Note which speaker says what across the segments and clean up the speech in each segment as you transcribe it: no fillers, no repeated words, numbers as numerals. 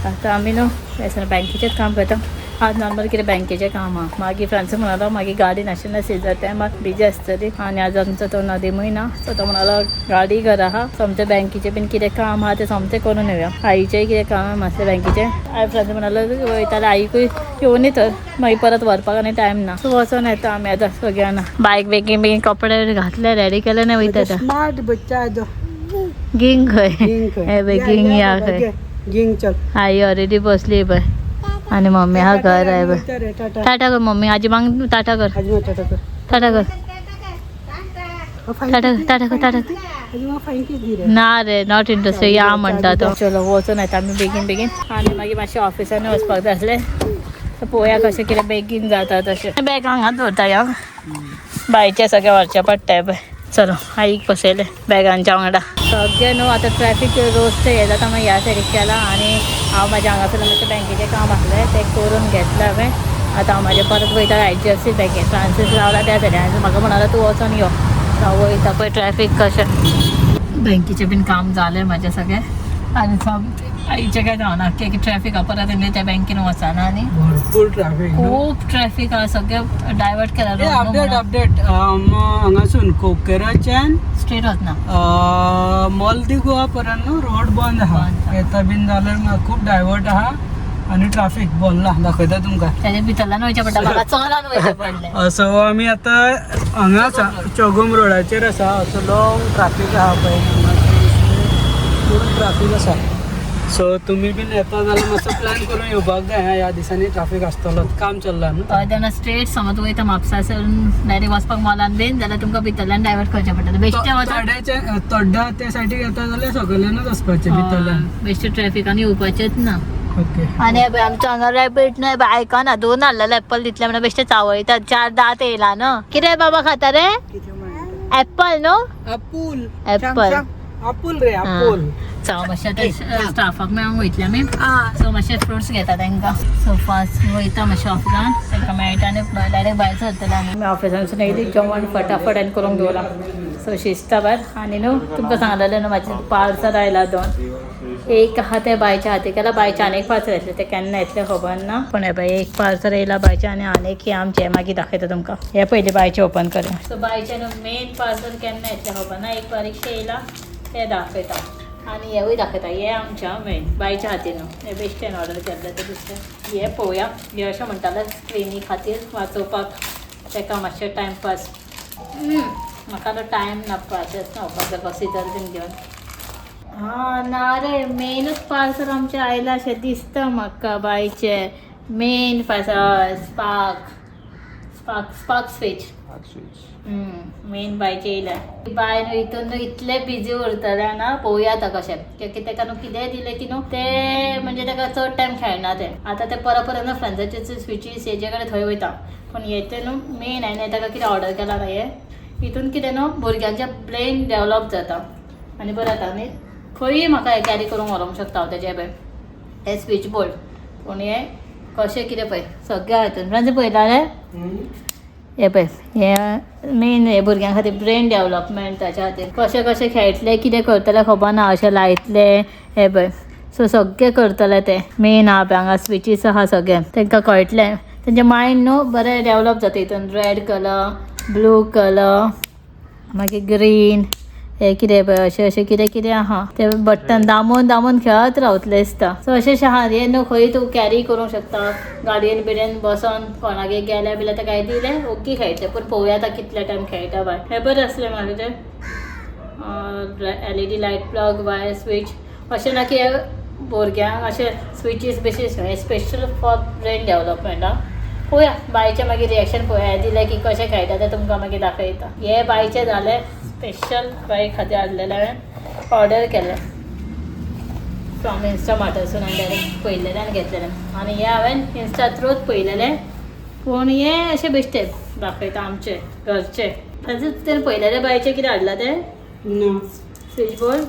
Speaker 1: आता आम्ही न्हू बँकेचेच काम करता. आज नॉर्मल कितें बँकेचें काम आहा. मागीर फ्रांसूक म्हणालो मागीर गाडी नाशिल्ल्या सीजर टायमार बिजी आसतली आनी आज आमचो तो नदीमूय ना. सो तो म्हणालो गाडी घरा आहा सोमतें बँकेचें बीन कितें काम आहा तें सोमतें करून येवया. आईचेंय कितें काम आसलें बँकेचें. हांवें फ्रांसूक म्हणालो वयतालें आईकूय येवनी तर मागीर परत व्हरपाक आनी टायम ना. सो वचोन येता आमी आतां सगळीं जाणां. बायक बेगीन बेगीन कपडे घातले रेडी केले आनी वयता आतां.
Speaker 2: स्मार्ट बच्चा जो
Speaker 1: गिंग खंय
Speaker 2: खंय
Speaker 1: हे गिंग या खंय
Speaker 2: गिंग चल
Speaker 1: आई ऑलरेडी बसली पळय आणि मम्मी हा घर आहे बघ. टाटा कर मम्मी आजी मांग टाटा कर टाटा कर टाटा टाटा कर टाटा कर ना रे नॉट इंटरेस्टेड या म्हणटा तो. चलो वचून येता आमी बेगीन बेगीन आनी मागीर मातशें ऑफिसान वचपाक जाय आसलें. पळोवया कशें कितें बेगीन जाता तशें. बॅग हांगाच दवरता या बायचें सगळें व्हरचें पडटाय पळय. चलो आईक बसयले बॅगांच्या वांगडा सगळें न्हू. आतां ट्रॅफीक रोज हें जाता मागीर ह्या सायडीक केला आनी हांव म्हाज्या हांगासरल्यान मातशें बँकेचें काम आसलें तें करून घेतलें हांवें. आतां हांव म्हाजें परत वयता HDFC बँकेन. फ्रांसीस रावला त्या सायडीन म्हाका म्हणालो तूं वचोन यो. हांव वयता पळय ट्रॅफीक कशें. बँकेचें बीन काम जालें म्हाजें सगळें आनी आईचें काय जावना की ट्रॅफीक आहा परत त्या बँकेन वचना आनी
Speaker 2: भरपूर ट्रॅफिक
Speaker 1: खूब ट्रॅफीक आहा. सगळें डायवर्ट केला
Speaker 2: अपडेट हांगासून कोकेराच्यान
Speaker 1: स्ट्रेट वचना
Speaker 2: मॉल दी गोवा पर्यंत रोड बंद आहा. येता बीन जाल्यार खूब डायवर्ट आहा आनी ट्रॅफिक बोल्ला दाखयता तुमकां.
Speaker 1: त्याच्या भितरल्यान वयचें पडटा म्हाका चलोन वयचें पडलें.
Speaker 2: सो आमी आतां हांगा चौगुम रोडाचेर आसा. असो लॉंग ट्रॅफीक आहा पळय फूल ट्रॅफीक आसा. सो तुमी बीन येता जाल्यार मातसो प्लॅन करून येवपाक जाय. ह्या दिसांनी ट्रॅफीक आसतलो काम चल्ला न्हू.
Speaker 1: तेन्ना स्ट्रेट समज वयता म्हापसासून डायरेक्ट वचपाक मॉलान बीन जाल्यार तुमकां भितरल्यान डायवर्ट करचें पडटलें. बेश्टें वचून
Speaker 2: थोड्या त्या सायडीक येता जाल्यार सकयल्यानूच वचपाचें भितरल्यान.
Speaker 1: बेश्टें ट्रॅफिकान येवपाचेंच ना.
Speaker 2: ओके
Speaker 1: आनी आमच्या हांगा रॅबीट न्हय आयकना 2 हाडलेले एप्पल दितले म्हणून बेश्टें चावयता. 4 दात येयला न्हू. कितें बाबा खाता रे एप्पल न्हू
Speaker 2: आपूल
Speaker 1: एप्पल
Speaker 2: आपूल रे आपूल.
Speaker 1: सो मातशें स्टाफाक मेळोंक वयतलें आमी. सो मातशे फ्रुट्स घेता तांकां. सो फास्ट वयता मातशें ऑफिसान तांकां मेळटा आनी डायरेक्ट भायर सरतले आमी. ऑफिसानसून येयली जेवण फटाफट आनी करूंक दवरलां. सो शिस्ता भायर आनी न्हू तुमकां सांगलेलें न्हू म्हाजें पार्सल आयला 2. एक आहा तें बायच्या हाती केला. बायचें आनी एक पार्सल येतलें तें केन्ना येतलें खबर ना. पूण हे पळय एक पार्सल येयला बायचें आनी आनीक हें आमचें मागीर दाखयता तुमकां. हे पयलीं बायचें ओपन करूया. सो बायचें न्हू मेन पार्सल केन्ना येतलें खबर ना. एक बारीकशें येयला तें दाखयता आनी हेवूय दाखयता. हे आमच्या मेन बायच्या हातीन न्हू. हे बेश्टेन ऑर्डर केल्लें तें दिसलें. हे पळोवया. हे अशें म्हणटालें स्क्रिनी खातीर वाचोवपाक ताका मातशें टायमपास. म्हाका तो टायम नाका अशेंच न्हावपाक जाय सिजर बीन घेवन. ना रे मेनूच पार्सल आमचें आयलां अशें दिसता म्हाका. बायचें main parcel spark switch main बायचें येयल्या. बाय न्हू हितून न्हू इतलें बिजी उरतलें ना पळोवया आतां कशें. कित्याक ताका न्हू कितेंय दिलें की न्हू तें म्हणजे ताका चड टायम खेळना तें. आतां तें परत न्हू फ्रेंड्साचे स्विचीस हेजे कडेन थंय वयता. पूण हें न्हू मेन हांवें ताका कितें ऑर्डर केला ना हें हितून कितें न्हू भुरग्यांचें ब्रेन डेवलप जाता आनी बरें जाता. आनी खंयूय म्हाका हें कॅरी करूंक व्हरोंक शकता हांव तेजें पळय हें स्विच बोर्ड. पूण हें कशें कितें पळय सगळ्या हितून म्हणजे पळयला रे हे पळय हें मेन हे भुरग्यां खातीर ब्रेन डेवलपमेंट ताच्या खातीर कशें कशें खेळटले कितें करतले खबर ना. अशें लायतले हे पळय. सो सगळें करतले ते मेन आहा पळय हांगा स्विचीस आहा सगळें तांकां कळटलें. तेंचें मायंड न्हू बरें डेवलप जाता. हितून रेड कलर ब्लू कलर मागीर ग्रीन हे कितें पळय अशें अशें कितें कितें आहा तें बटन दामून दामून खेळत रावतलें दिसता. सो अशें आहा हें न्हू खंय तूं कॅरी करूंक शकता. गाडयेन बिडयेन बसोन कोणागेर गेल्या बिल्या तें काय दिलें ओके खेळटलें. पूण पळोवया आतां कितले टायम खेळटा बाय. हें बरें आसलें म्हाका तें LED light plug wire switch अशें ना की भुरग्यांक अशें स्विचीस बेसीस हे स्पेशल फॉर ब्रेन डेवलपमेंट. पळोवया बायचें मागीर रिएक्शन पळोवया. हें दिलें की कशें खेळटा तें तुमकां मागीर दाखयता. हे बायचें जालें स्पेशल बाय खातीर हाडलेलें हांवें ऑर्डर केलें फ्रॉम इंस्टामार्टासून. हांवें डायरेक्ट पळयलेलें आनी घेतलेलें. आनी हें हांवें इंस्टा थ्रूच पळयलेलें. पूण हें अशें बेश्टें दाखयता आमचें घरचें. फ्रांसीस तेणें पळयलेलें बायचें कितें हाडलां तें स्विच बोर्ड.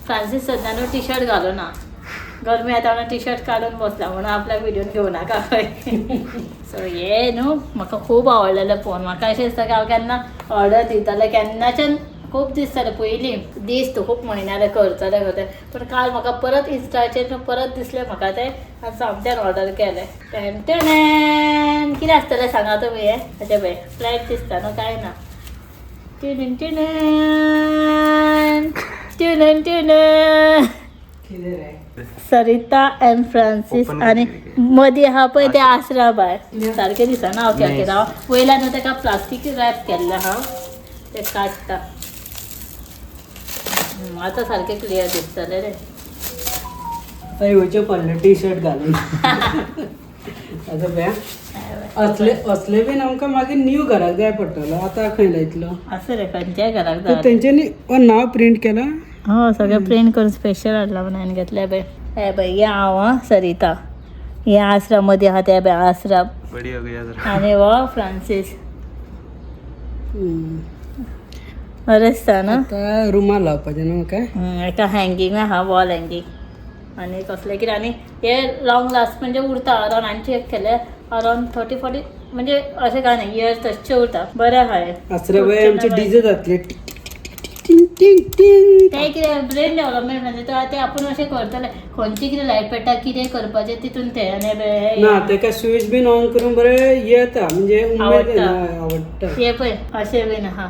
Speaker 1: फ्रांसीस सद्या न्हू टी शर्ट घालूना. गरमी येता म्हणून टी शर्ट काडून बसला म्हणून आपल्याक व्हिडिओन घेवं नाका खंय. सो हे न्हू म्हाका खूब आवडलेलें फोन. म्हाका अशें दिसता की हांव केन्ना ऑर्डर दितालें केन्नाच्यान खूप दीस जाले पयलीं दीस तो खूप म्हयन्याले करतले खंय पण काल म्हाका परत इन्स्टाचेर परत दिसलें म्हाका तें आनी सामकें ऑर्डर केलें कितें आसतलें सांगा तुमी हें अशें पळय फ्लायट दिसता न्हू काय ना ट्युनन ट्युनन ट्युनन ट्युनन सरिता एंड फ्रांसीस आणि मदीं आहा पळय ते आसरा भायर सारकें दिसना ओके ओके राव वयल्यान ताका प्लास्टीक रॅप केल्लें आहा ते काडटा आतां सारकें क्लियर दिसतलें रे
Speaker 2: आता येवचें पडलें टी शर्ट घालून आतां पळया असले बीन आमकां मागीर न्यू घराक जाय पडटलो आतां खंय लायतलो
Speaker 1: असं रे खंयच्याय घराक
Speaker 2: तर तेंच्यांनी नांव प्रिंट केलां
Speaker 1: हो सगळें प्रिंट करून स्पेशल हाडला म्हणून हांवें घेतलें पळय हे पळय हे हांव सरिता हे आसरा मदीं आहा ते पळय आसरा आनी हो फ्रांसीस बरें दिसता न्हू
Speaker 2: आतां रुमाल लावपाचें न्हू म्हाका
Speaker 1: एका हँगींग आहा वॉल हँगींग आनी कसलें कितें आनी हे लॉंग लास्ट म्हणजे उरता अरावंड हांवें चॅक केलें अरावंड 30-40 म्हणजे अशें काय न्ही इयर्स तशें उरता बरें आहा हे
Speaker 2: आसरा बाय आमचे डीजे जातले टिंग टिंग टिंग
Speaker 1: ते कितें ब्रेन डेव्हलपमेंट म्हणजे ते आपण अशें करतले खंयची कितें लायट पेटा कितें करपाचें तितून ते आनी
Speaker 2: ना तेका स्विच बीन ऑन करून बरें येता म्हणजे उमेद आवडटा
Speaker 1: हे पळय अशें बीन आहा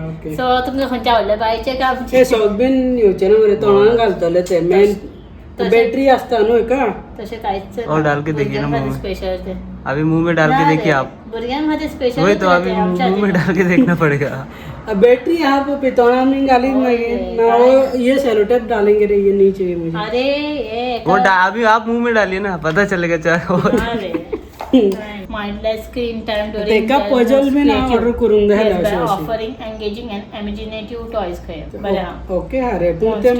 Speaker 2: ओके
Speaker 1: सो तुमकां खंयचे आवडले बायचे काय आमचे
Speaker 2: हे सॉक बीन येवचे ना बरें तोंडान घालतले ते मेन बैटरी आसता न्हू हेका
Speaker 1: तशें कांयच
Speaker 3: और डाल के देखिए ना मुंह में
Speaker 1: स्पेशल ते
Speaker 3: अभी मुंह में डाल के देखिए आप
Speaker 1: भुरग्यां खातीर स्पेशल
Speaker 3: वही तो अभी मुंह में डाल के देखना पड़ेगा
Speaker 2: बैटरी आहा पळय तोंडान बीन घालीन मागीर ना वो ये सेलो टेप डालेंगे रे ये नीचे मुझे
Speaker 1: अरे ये
Speaker 3: वो अभी आप मुंह में डालिए ना पता चलेगा चाहे
Speaker 1: माइंडलेस स्क्रीन टाइम
Speaker 2: तेका पजल बीन ऑर्डर करून जाय
Speaker 1: offering engaging end imaginative toys खंय बरें
Speaker 2: ओके हा रे पूण ते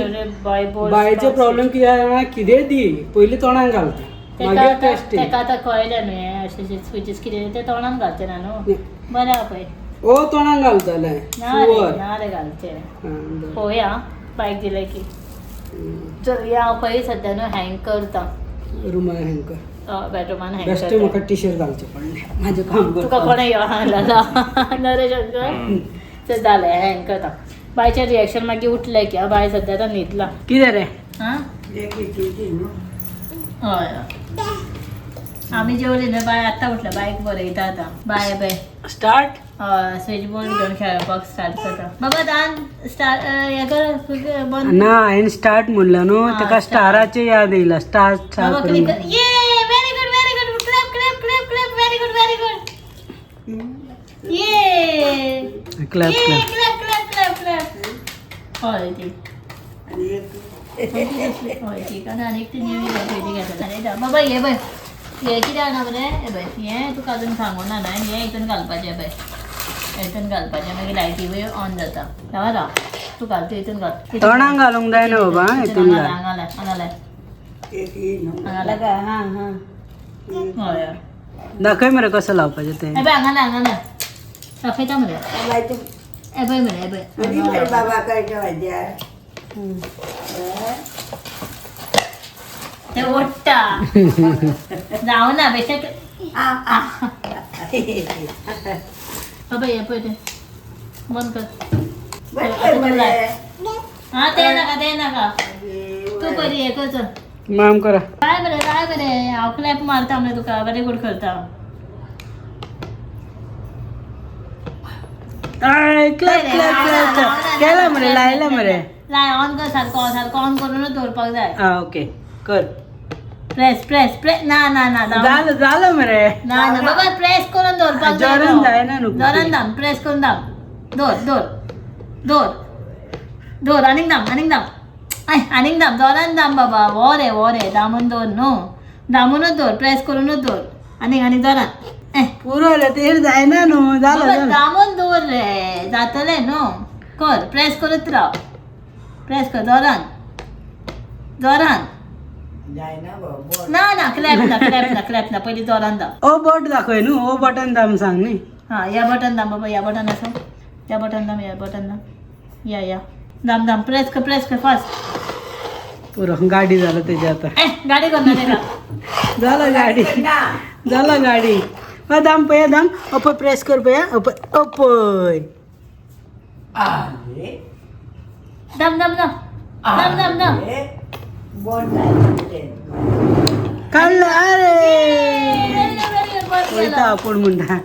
Speaker 2: बायचे प्रॉब्लेम कितें जाणा कितें दी पयलीं तोंडान घालता मागीर टेस्टी
Speaker 1: तेका आतां कळलें न्हू हें अशें स्विचीस कितें ते तोंडान घालचे ना न्हू बरें आहा पळय
Speaker 2: ओ तोंडान घालतले
Speaker 1: ना रे घालचे पळोवया बायक दिलें की चल या हांव खंय सद्या न्हू हँग करता
Speaker 2: रुमाल हँकर
Speaker 1: बेडरूमान हँग
Speaker 2: बेश्टे
Speaker 1: करता
Speaker 2: म्हाका टी शर्ट घालचें पडलें म्हाजें काम
Speaker 1: तुका
Speaker 2: करता
Speaker 1: कोणें यो हाडला नरेश अंकल ते जालें हँग करता बायचें रिएक्शन मागीर उठलें की बाय सद्या आतां न्हिदला
Speaker 2: कितें रे
Speaker 1: हां हय आमी जेवली न्हू बाय आतां उठल्या बायक बरयता आतां बाय बाय
Speaker 2: स्टार्ट
Speaker 1: हय स्विच बोर्ड घेवन खेळपाक स्टार्ट करता बाबा दान स्टार्ट हें कर बंद
Speaker 2: ना हांवें स्टार्ट म्हणलं न्हू तेका स्टाराचे याद येयला स्टार
Speaker 1: बाबा क्लिक कर ये very good clap clap clap clap very good ये
Speaker 2: clap clap
Speaker 1: clap clap clap clap हय ती हय ठीक आहे आनी एक ती निवी भेटी घेता अरे बाबा ये बाय हे कितें जाणा मरे हे बाय हें तुका अजून सांगूं ना हें हितून घालपाचें बाय हितून घालपाचें मागीर लायटी ऑन जाता राव तूं घाल तूं हितून घाल
Speaker 2: तोंडाक घालूंक जाय न्हू बाबा हितून घाल
Speaker 1: हांगालाय हय
Speaker 2: दाखय मरे कसं लावपाचें तें
Speaker 1: हे बाय हांगालाय दाखयता मरे हे बाय मरे हे बाय
Speaker 4: बाबा काय
Speaker 1: ते ओडटा जाऊ ना बेशक बाबा ये पळय ते बंद कर हा ते नाका तू पयली हे कर चल
Speaker 2: माम करा
Speaker 1: काय बरे हांव क्लॅप मारता मरे तुका व्हेरी गुड करता
Speaker 2: क्लॅप क्लॅप क्लॅप केला मरे लायला मरे
Speaker 1: लाय ऑन कर सारको ऑन करूनच दवरपाक जाय
Speaker 2: आ ओके कर
Speaker 1: प्रेस ना
Speaker 2: झालं मरे
Speaker 1: ना बाबा प्रेस करून दवरपाक
Speaker 2: जोरान जायना न्हू
Speaker 1: जोरान दाम प्रेस करून दाम दोर आनीक दाम जोरान दाम बाबा वो रे दामून दवर न्हू दामूनच दवर प्रेस करूनच दवर आनीक जोरान
Speaker 2: पुरो रे ते जायना न्हू झालं
Speaker 1: दामून दवर रे जातलें न्हू कर प्रेस करत राव प्रेस कर जोरान ना क्लॅप ना पयलीं जोरान दाम
Speaker 2: ओ बोट दाखय न्हू ओ बटन दाम सांग न्ही
Speaker 1: हां या बटन दाम बाबा या बटन आसा या बटन दाम या दाम प्रेस कर फास्ट
Speaker 2: पुरो गाडी झालं तेजे आता
Speaker 1: गाडी कर ना तेका
Speaker 2: झालं गाडी दाम पया दाम ओपय प्रेस कर पया ओपय
Speaker 4: आले
Speaker 1: दम दम दम दम दम दम
Speaker 4: आले बोट झाले
Speaker 2: काढलं अरे
Speaker 1: बंद
Speaker 2: वयता आपण म्हणता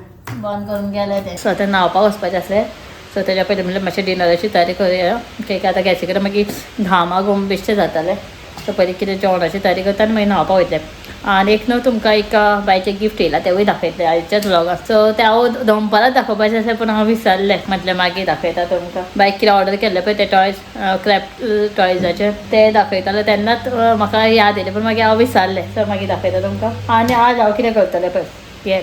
Speaker 1: करून गेलं ते स्वतः न्हावपाक वचपाचें आसलें सो तेज्या पयलीं म्हणलें मातशें डिनराची तयारी करुया कित्याक आतां गॅसी कडेन मागीर घामाक बेश्टें जातालें सो पयलीं कितें जेवणाची तयारी करता आनी मागीर न्हावपाक वयतलें आनी एक न्हू तुमकां एक बायचें गिफ्ट येयलां तेवूय दाखयतलें आयच्याच व्लॉगाक सो तें हांव दनपाराच दाखोवपाचें आसलें पूण हांव विसरलें म्हटलें मागीर दाखयता तुमकां बायक कितें ऑर्डर केल्लें पळय ते टॉयज क्रॅफ्ट टॉयजाचे ते दाखयताले तेन्नाच म्हाका याद येयलें पूण मागीर हांव विसरलें सो मागीर दाखयता तुमकां आनी आज हांव कितें करतलें पळय हें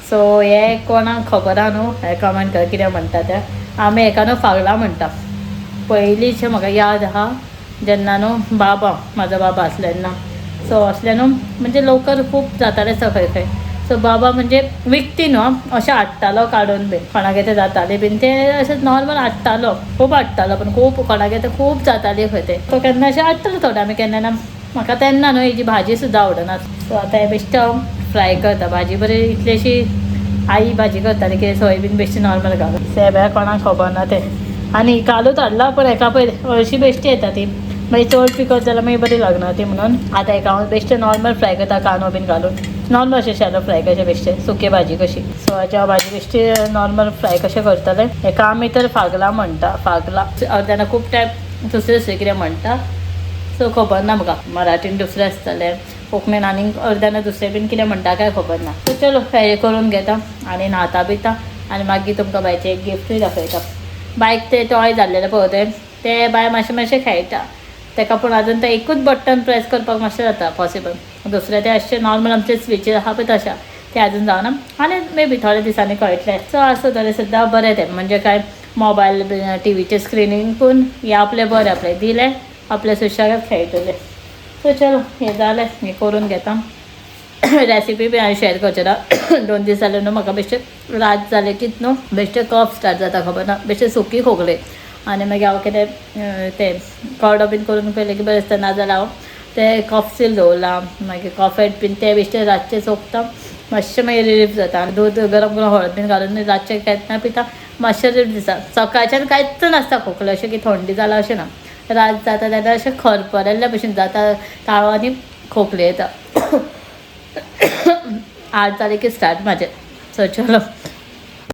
Speaker 1: सो हे कोणाक खबर आहा न्हू हे कमेंट कर कितें म्हणटा तें आमी हेका न्हू फागला म्हणटा पयलींचें म्हाका याद आहा जेन्ना न्हू बाबा म्हाजो बाबा आसलो तेन्ना सो असलें न्हू म्हणजे लोकल खूब जातालें खंय खंय सो बाबा म्हणजे विकती न्हू अशें हाडटालो काडून बीन कोणागेर तें जातालें बीन तें अशें नॉर्मल हाडटालो खूब हाडटालो पूण खूब कोणागेर तें खूब जाताली खंय तें सो केन्ना अशें हाडटालो थोडे आमी केन्ना ना म्हाका तेन्ना न्हू हेजी भाजी सुद्दां आवडना सो आतां हे बेश्टें हांव फ्राय करता भाजी बरी इतलीशी आई भाजी करताली कितें सोयाबीन बेश्टें नॉर्मल घालून सेब्या कोणाक खबर ना तें आनी कालूच हाडला पूण हेका पळय हरशी बेश्टी येता ती मागीर चड पिकत जाल्यार मागीर बरी लागना ती म्हणून आतां हेका हांव बेश्टें नॉर्मल फ्राय करता कांदो बीन घालून नॉर्मल अशें शॅलो फ्राय कशें बेश्टें सुकी भाजी कशी सो हाची हांव भाजी बेश्टें नॉर्मल फ्राय कशें करतलें हेका आमी तर फागला म्हणटा फागला अर्द्याना खूब टायप दुसरें दुसरें कितें म्हणटा सो खबर ना म्हाका मराठीन दुसरें आसतलें कोंकणीन आनीक अर्द्याना दुसरें बीन कितें म्हणटा काय खबर ना सो चलो हे करून घेता आनी न्हाता बिता आनी मागीर तुमकां बायचें एक गिफ्टूय दाखयता बायक ते टॉय जाल्लेले पळय ते बाय मातशें मातशें खेळटा तेका पूण आजून तें एकूच बटन प्रेस करपाक मातशें जाता पॉसिबल दुसरें तें अशें नॉर्मल आमचे स्विचीर आहा पळय तशा तें आजून जावना आनी मे बी थोड्या दिसांनी कळटलें सो आसूं तरी सुद्दां बरें तें म्हणजे काय मोबायल टीव्हीचें स्क्रिनींग पूण हे आपलें बरें आपलें दिलें आपल्या सुशेगाद खेळटलें सो चलो हें जालें हें करून घेता रेसिपी बी हांवें शेअर करचें ना 2 दीस जाले न्हू म्हाका बेश्टें रात जालें कित न्हू बेश्टें कफ स्टार्ट जाता खबर ना बेश्टें सुकी खोकले आनी मागीर हांव कितें तें कोडो बीन करून पयलें की बरें दिसता नाजाल्यार हांव तें कफ सील दवरलां मागीर कॉफेट बीन तें बेश्टें रातचें सोंपता मातशें मागीर रिलीफ जाता आनी दूद गरम करून हळद बीन घालून रातचें केन्ना पिता मातशें रिलीफ दिसता सकाळच्यान कांयच नासता खोकले अशें की थंडी जाला अशें ना रात जाता तेन्ना अशें खरपरल्ल्या भशेन जाता ताळो आनी खोकले येता 8 तारीख स्टार्ट म्हाजें सो चलो